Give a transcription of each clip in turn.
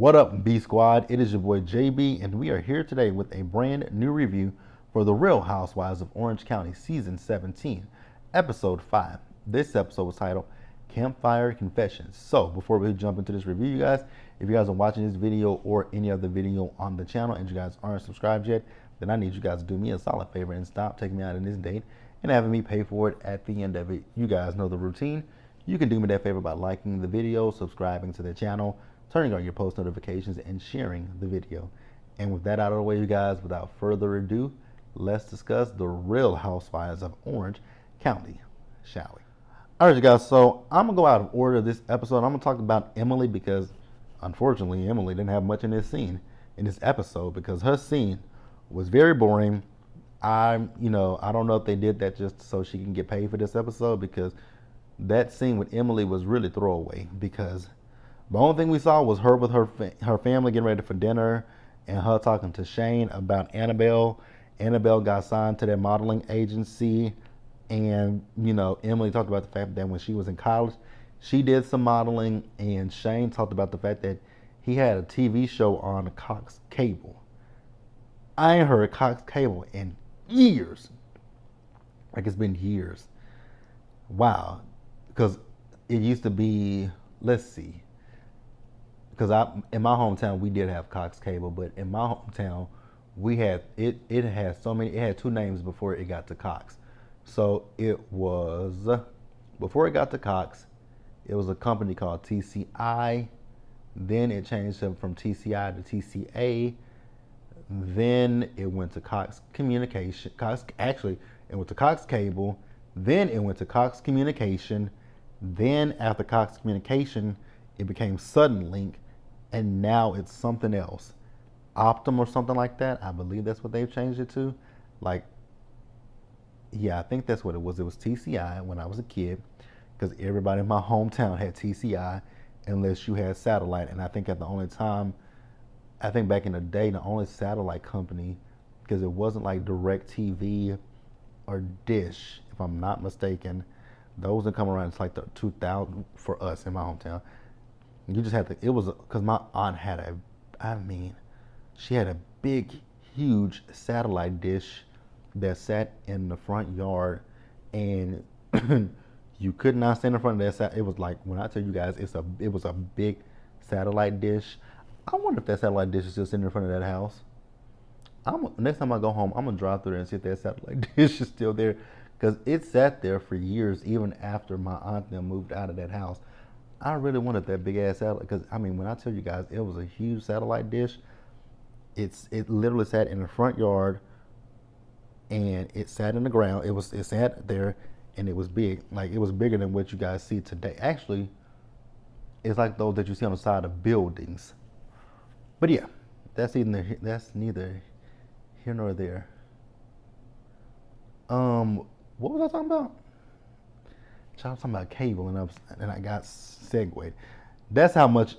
What up, B Squad? It is your boy JB, and we are here today with a brand new review for The Real Housewives of Orange County, Season 17, Episode 5. This episode was titled Campfire Confessions. So, before we jump into this review, you guys, if you guys are watching this video or any other video on the channel and you guys aren't subscribed yet, then I need you guys to do me a solid favor and stop taking me out on this date and having me pay for it at the end of it. You guys know the routine. You can do me that favor by liking the video, subscribing to the channel, turning on your post notifications, and sharing the video. And with that out of the way, you guys, without further ado, let's discuss The Real Housewives of Orange County, shall we? All right, you guys, so I'm going to go out of order this episode. I'm going to talk about Emily because, unfortunately, Emily didn't have much in this episode, because her scene was very boring. I don't know if they did that just so she can get paid for this episode, because that scene with Emily was really throwaway, because the only thing we saw was her with her family getting ready for dinner and her talking to Shane about Annabelle. Annabelle got signed to their modeling agency, and, Emily talked about the fact that when she was in college, she did some modeling, and Shane talked about the fact that he had a TV show on Cox Cable. I ain't heard Cox Cable in years. Like, it's been years. Wow. Because it used to be, let's see, because in my hometown we did have Cox Cable, but in my hometown we had it had so many. It had two names before it got to Cox. So it was, before it got to Cox, it was a company called TCI. Then it changed from TCI to TCA. Then it went to Cox Communication. It went to Cox Cable. Then it went to Cox Communication. Then after Cox Communication, it became Suddenlink, and now it's something else, Optum or something like that. I believe that's what they've changed it to. I think that's what it was. It was TCI when I was a kid, because everybody in my hometown had TCI, unless you had satellite. And I think back in the day, the only satellite company, because it wasn't like DirecTV or Dish, if I'm not mistaken. Those that come around, it's like the 2000 for us in my hometown. You just had to, it was, because my aunt had she had a big, huge satellite dish that sat in the front yard, and you could not stand in front of that. It was like, when I tell you guys, it was a big satellite dish. I wonder if that satellite dish is still sitting in front of that house. Next time I go home, I'm going to drive through there and see if that satellite dish is still there, because it sat there for years, even after my aunt and them moved out of that house. I really wanted that big ass satellite, because when I tell you guys, it was a huge satellite dish. It literally sat in the front yard, and it sat in the ground. It sat there, and it was big. Like, it was bigger than what you guys see today. Actually, it's like those that you see on the side of buildings. But yeah, that's neither here nor there. What was I talking about? I was talking about cable, and I got segued. That's how much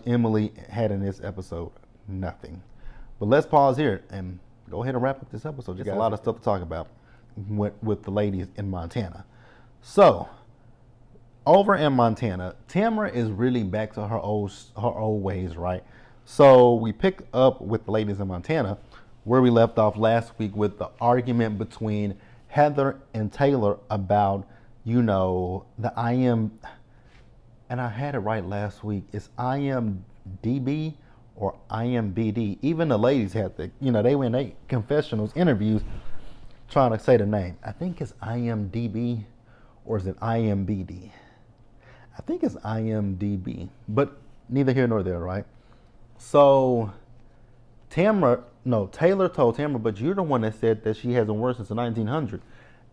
Emily had in this episode. Nothing. But let's pause here and go ahead and wrap up this episode. Just a lot of stuff to talk about with the ladies in Montana. So, over in Montana, Tamara is really back to her old ways, right? So we pick up with the ladies in Montana where we left off last week, with the argument between Heather and Taylor about, the IM, and I had it right last week. It's IMDb or IMBD. Even the ladies had they went in confessionals, interviews, trying to say the name. I think it's IMDb, or is it IMBD? I think it's IMDb, but neither here nor there, right? So Taylor told Tamara, but you're the one that said that she hasn't worked since the 1900s.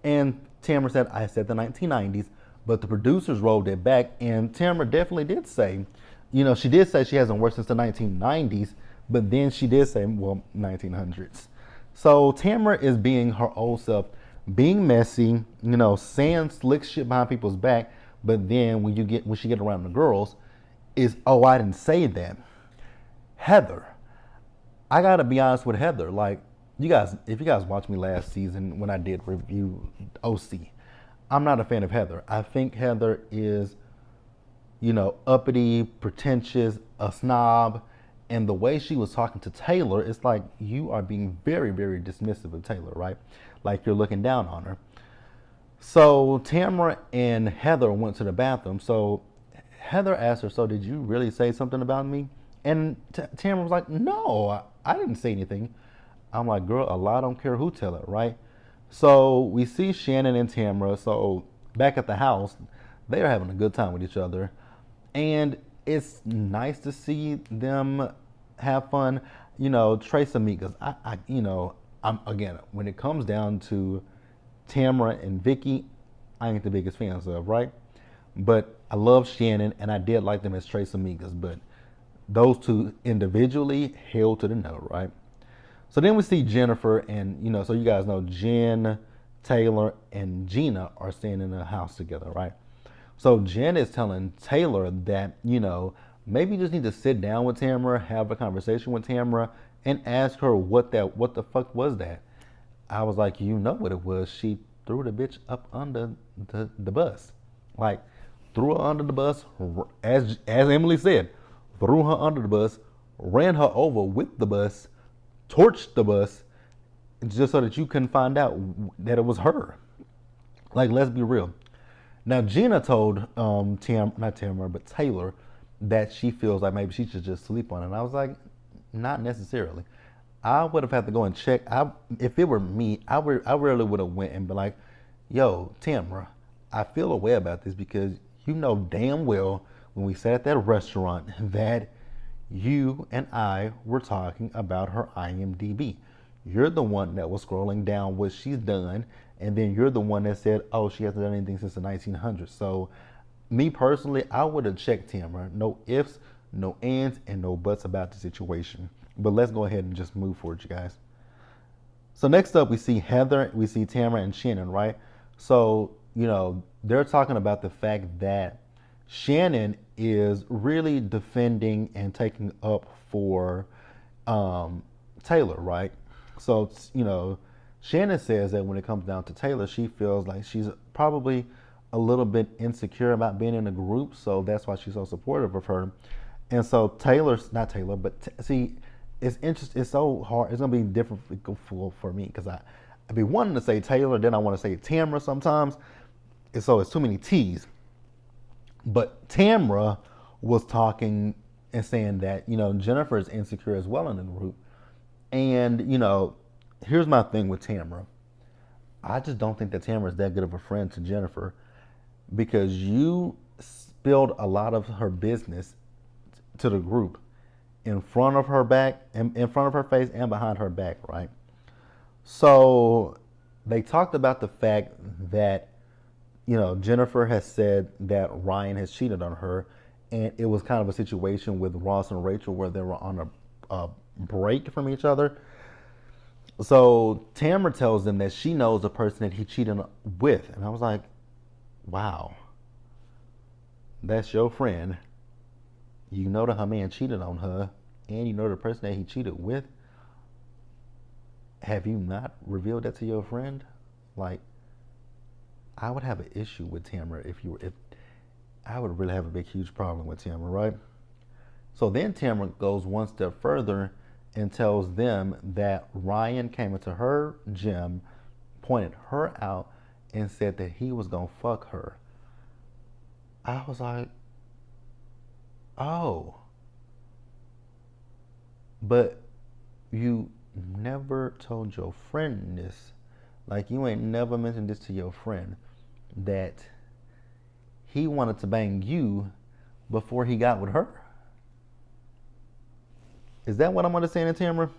And Tamara said, I said the 1990s, but the producers rolled it back. And Tamara definitely did say, she did say she hasn't worked since the 1990s, but then she did say, 1900s. So Tamara is being her old self, being messy, saying slick shit behind people's back. But then when she get around the girls, I didn't say that. Heather, I gotta be honest with Heather. Like, if you guys watched me last season when I did review OC, I'm not a fan of Heather. I think Heather is, uppity, pretentious, a snob. And the way she was talking to Taylor, it's like you are being very, very dismissive of Taylor, right? Like you're looking down on her. So Tamara and Heather went to the bathroom. So Heather asked her, "So did you really say something about me?" And Tamara was like, "No, I didn't say anything." I'm like, "Girl, a lie don't care who tell it, right?" So we see Shannon and Tamara. So back at the house, they are having a good time with each other, and it's nice to see them have fun. Trace Amigas. I'm again when it comes down to Tamara and Vicky, I ain't the biggest fans of, right? But I love Shannon, and I did like them as Trace Amigas. But those two individually held to the note, right? So then we see Jennifer, and so you guys know Jen, Taylor, and Gina are staying in a house together, right? So Jen is telling Taylor that maybe you just need to sit down with Tamara, have a conversation with Tamara, and ask her what the fuck was that. I was like, you know what it was. She threw the bitch up under the bus. Like, threw her under the bus, as Emily said, threw her under the bus, ran her over with the bus, torched the bus, just so that you couldn't find out that it was her. Like, let's be real. Now, Gina told not Tamara, but Taylor, that she feels like maybe she should just sleep on it. And I was like, not necessarily. I would have had to go and check. If it were me, I really would have went and been like, "Yo, Tamara, I feel a way about this because you know damn well when we sat at that restaurant that you and I were talking about her IMDb. You're the one that was scrolling down what she's done, and then you're the one that said, oh, she hasn't done anything since the 1900s. So, me personally, I would have checked Tamara. No ifs, no ands, and no buts about the situation. But let's go ahead and just move forward, you guys. So next up, we see Heather, we see Tamara and Shannon, right? So, they're talking about the fact that Shannon is really defending and taking up for Taylor, right? So, Shannon says that when it comes down to Taylor, she feels like she's probably a little bit insecure about being in a group, so that's why she's so supportive of her. And so not Taylor, but see, it's interesting. It's so hard. It's gonna be difficult for me because I be wanting to say Taylor, then I want to say Tamara sometimes, and so it's too many T's. But Tamara was talking and saying that Jennifer is insecure as well in the group, and here's my thing with Tamara. I just don't think that Tamara is that good of a friend to Jennifer because you spilled a lot of her business to the group in front of her back, in front of her face and behind her back, right? So they talked about the fact that, Jennifer has said that Ryan has cheated on her, and it was kind of a situation with Ross and Rachel where they were on a break from each other. So Tamara tells them that she knows the person that he cheated with, and I was like, wow, that's your friend. You know that her man cheated on her, and you know the person that he cheated with. Have you not revealed that to your friend? Like, I would have an issue with Tamara if I would really have a big, huge problem with Tamara, right? So then Tamara goes one step further and tells them that Ryan came into her gym, pointed her out, and said that he was gonna fuck her. I was like, oh, but you never told your friend this. Like, you ain't never mentioned this to your friend that he wanted to bang you before he got with her. Is that what I'm understanding, Tamara?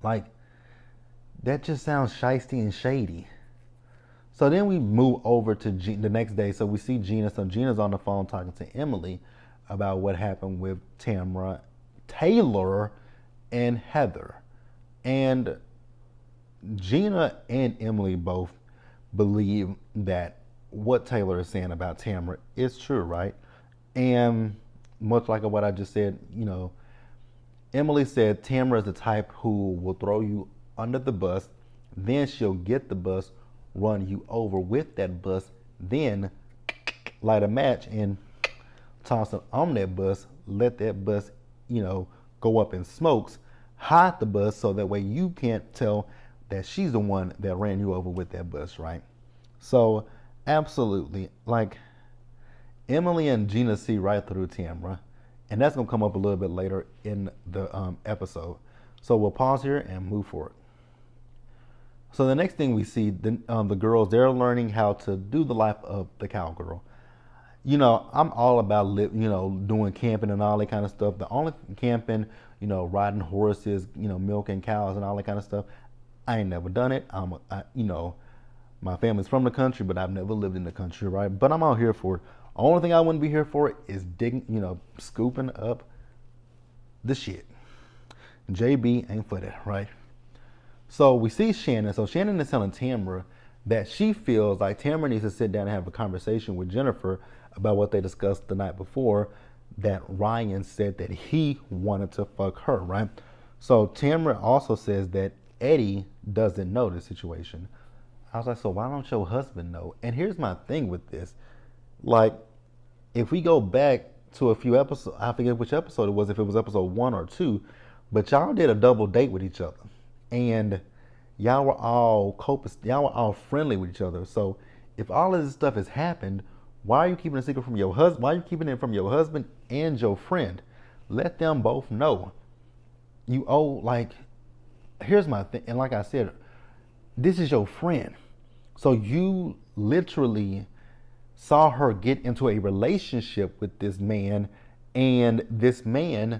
Like, that just sounds shisty and shady. So then we move over to the next day. So we see Gina. So Gina's on the phone talking to Emily about what happened with Tamara, Taylor, and Heather. And Gina and Emily both believe that what Taylor is saying about Tamara is true, right? And much like what I just said, Emily said Tamara is the type who will throw you under the bus, then she'll get the bus, run you over with that bus, then light a match and toss it on that bus, let that bus, go up in smokes, hide the bus so that way you can't tell that she's the one that ran you over with that bus, right? So, absolutely, like Emily and Gina see right through Tamra, and that's gonna come up a little bit later in the episode. So we'll pause here and move forward. So the next thing we see, the girls, they're learning how to do the life of the cowgirl. I'm all about doing camping and all that kind of stuff. The only camping, riding horses, milking cows and all that kind of stuff, I ain't never done it. My family's from the country, but I've never lived in the country, right? But I'm out here for it. Only thing I wouldn't be here for is digging, scooping up the shit. JB ain't for that, right? So we see Shannon. So Shannon is telling Tamra that she feels like Tamra needs to sit down and have a conversation with Jennifer about what they discussed the night before, that Ryan said that he wanted to fuck her, right? So Tamra also says that Eddie doesn't know the situation. I was like, so why don't your husband know? And here's my thing with this. Like, if we go back to a few episodes, I forget which episode it was, if it was episode 1 or 2, but y'all did a double date with each other. And y'all were all friendly with each other. So if all of this stuff has happened, why are you keeping a secret from your husband? Why are you keeping it from your husband and your friend? Let them both know. Here's my thing. And like I said, this is your friend. So you literally saw her get into a relationship with this man, and this man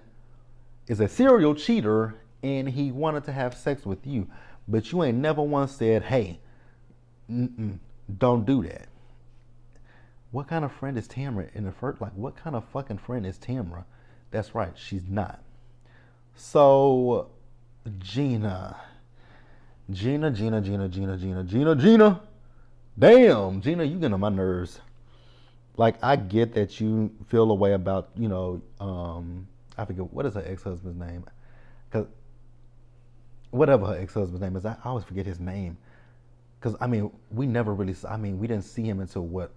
is a serial cheater, and he wanted to have sex with you. But you ain't never once said, hey, don't do that. What kind of friend is Tamra in the first? Like, what kind of fucking friend is Tamra? That's right, she's not. So, Gina. Damn, Gina, you getting on my nerves. Like, I get that you feel a way about, I forget, what is her ex-husband's name? Because whatever her ex-husband's name is, I always forget his name. Because, we never really, we didn't see him until what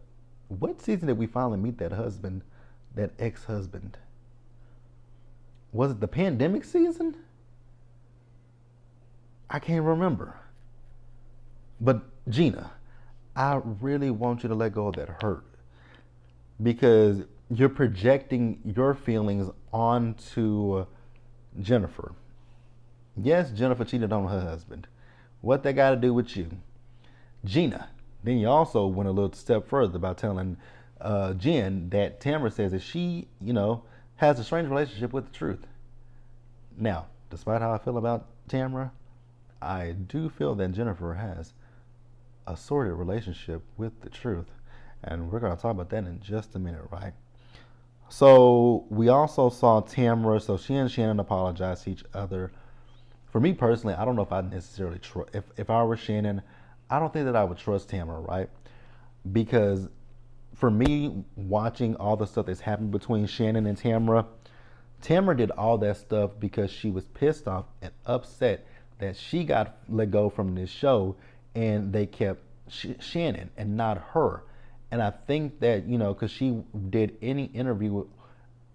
season did we finally meet that husband, that ex-husband? Was it the pandemic season? I can't remember. But Gina, I really want you to let go of that hurt, because you're projecting your feelings onto Jennifer. Yes, Jennifer cheated on her husband. What they got to do with you? Gina. Then you also went a little step further by telling Jen that Tamra says that she, has a strange relationship with the truth. Now, despite how I feel about Tamra, I do feel that Jennifer has a sordid relationship with the truth. And we're going to talk about that in just a minute, right? So we also saw Tamra, so she and Shannon apologized to each other. For me personally, I don't know if I necessarily if I were Shannon, I don't think that I would trust Tamra, right? Because for me, watching all the stuff that's happened between Shannon and Tamra did all that stuff because she was pissed off and upset that she got let go from this show, and they kept Shannon and not her. And I think that, because she did any interview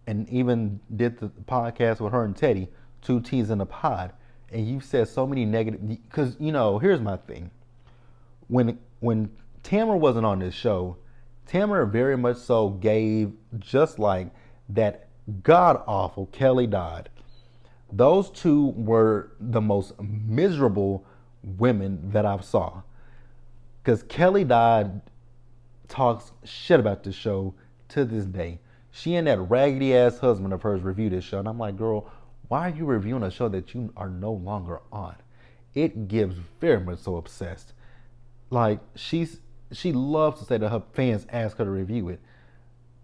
and even did the podcast with her and Teddy, 2 T's in a pod, and you said so many negative, because, here's my thing. When Tamra wasn't on this show, Tamra very much so gave, just like that god-awful Kelly Dodd. Those two were the most miserable women that I've saw. Because Kelly Dodd talks shit about this show to this day. She and that raggedy ass husband of hers reviewed this show, and I'm like, girl, why are you reviewing a show that you are no longer on? It gives very much so obsessed. Like, she loves to say that her fans ask her to review it.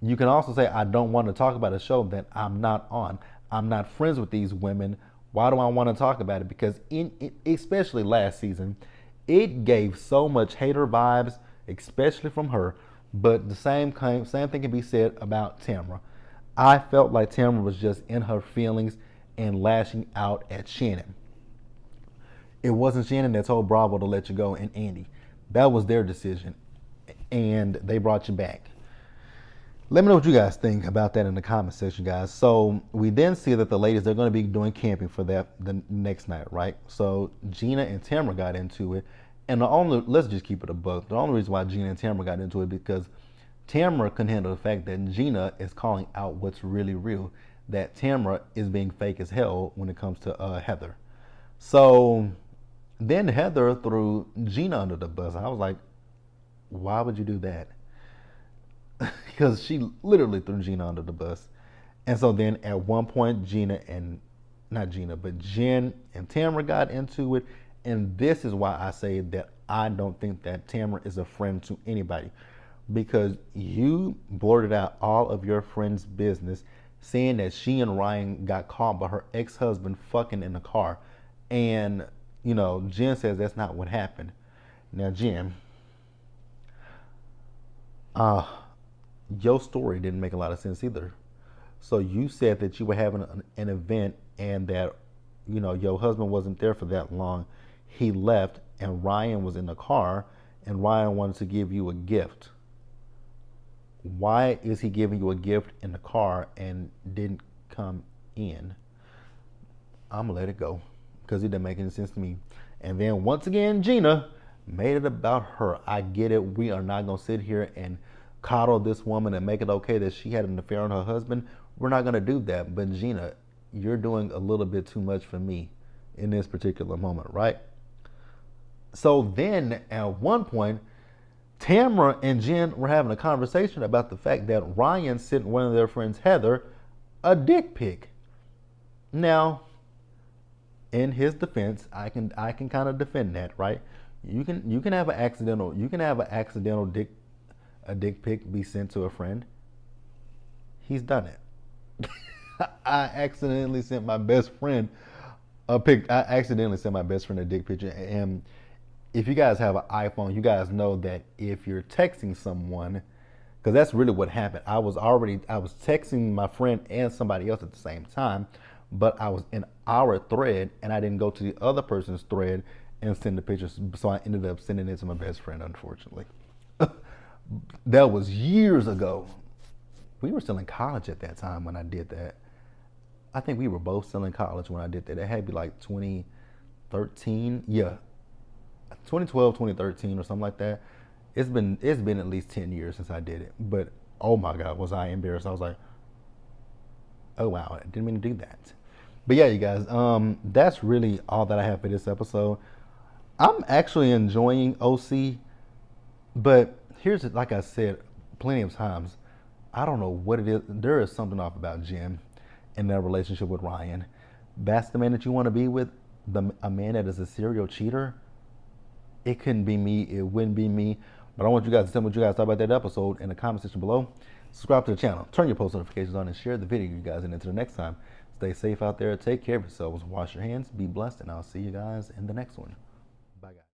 You can also say, I don't want to talk about a show that I'm not on. I'm not friends with these women. Why do I want to talk about it? Because especially last season, it gave so much hater vibes, especially from her. But the same thing can be said about Tamra. I felt like Tamra was just in her feelings and lashing out at Shannon. It wasn't Shannon that told Bravo to let you go and Andy. That was their decision, and they brought you back. Let me know what you guys think about that in the comment section, guys. So we then see that the ladies, they're going to be doing camping for that the next night, right? So Gina and Tamara got into it, and the only, let's just keep it a buck. The only reason why Gina and Tamara got into it because Tamara couldn't handle the fact that Gina is calling out what's really real, that Tamara is being fake as hell when it comes to Heather. So then Heather threw Gina under the bus. I was like, why would you do that? Because she literally threw Gina under the bus. And so then at one point, Gina and not Gina, but Jen and Tamara got into it. And this is why I say that I don't think that Tamara is a friend to anybody. Because you blurted out all of your friend's business, saying that she and Ryan got caught by her ex-husband fucking in the car. And, Jen says that's not what happened. Now, Jen, uh, your story didn't make a lot of sense either. So you said that you were having an event and that, your husband wasn't there for that long. He left and Ryan was in the car and Ryan wanted to give you a gift. Why is he giving you a gift in the car and didn't come in? I'm gonna let it go because it didn't make any sense to me. And then once again, Gina made it about her. I get it. We are not gonna sit here and coddle this woman and make it okay that she had an affair on her husband. We're not gonna do that. But Gina, you're doing a little bit too much for me in this particular moment, right? So then at one point, Tamara and Jen were having a conversation about the fact that Ryan sent one of their friends, Heather, a dick pic. Now, in his defense, I can kind of defend that, right? You can have an accidental dick pic be sent to a friend. He's done it. I accidentally sent my best friend a pic. I accidentally sent my best friend a dick picture. And if you guys have an iPhone, you guys know that if you're texting someone, because that's really what happened. I was texting my friend and somebody else at the same time, but I was in our thread and I didn't go to the other person's thread and send the pictures. So I ended up sending it to my best friend, unfortunately. That was years ago. We were still in college at that time when I did that. I think we were both still in college when I did that. It had to be like 2013. Yeah. 2012, 2013 or something like that. It's been at least 10 years since I did it. But oh my God, was I embarrassed. I was like, oh wow, I didn't mean to do that. But yeah, you guys, that's really all that I have for this episode. I'm actually enjoying OC, but here's, like I said plenty of times, I don't know what it is. There is something off about Jen and their relationship with Ryan. That's the man that you want to be with, a man that is a serial cheater. It couldn't be me. It wouldn't be me. But I want you guys to tell me what you guys thought about that episode in the comment section below. Subscribe to the channel. Turn your post notifications on and share the video, you guys. And until the next time, stay safe out there. Take care of yourselves. Wash your hands. Be blessed. And I'll see you guys in the next one. Bye, guys.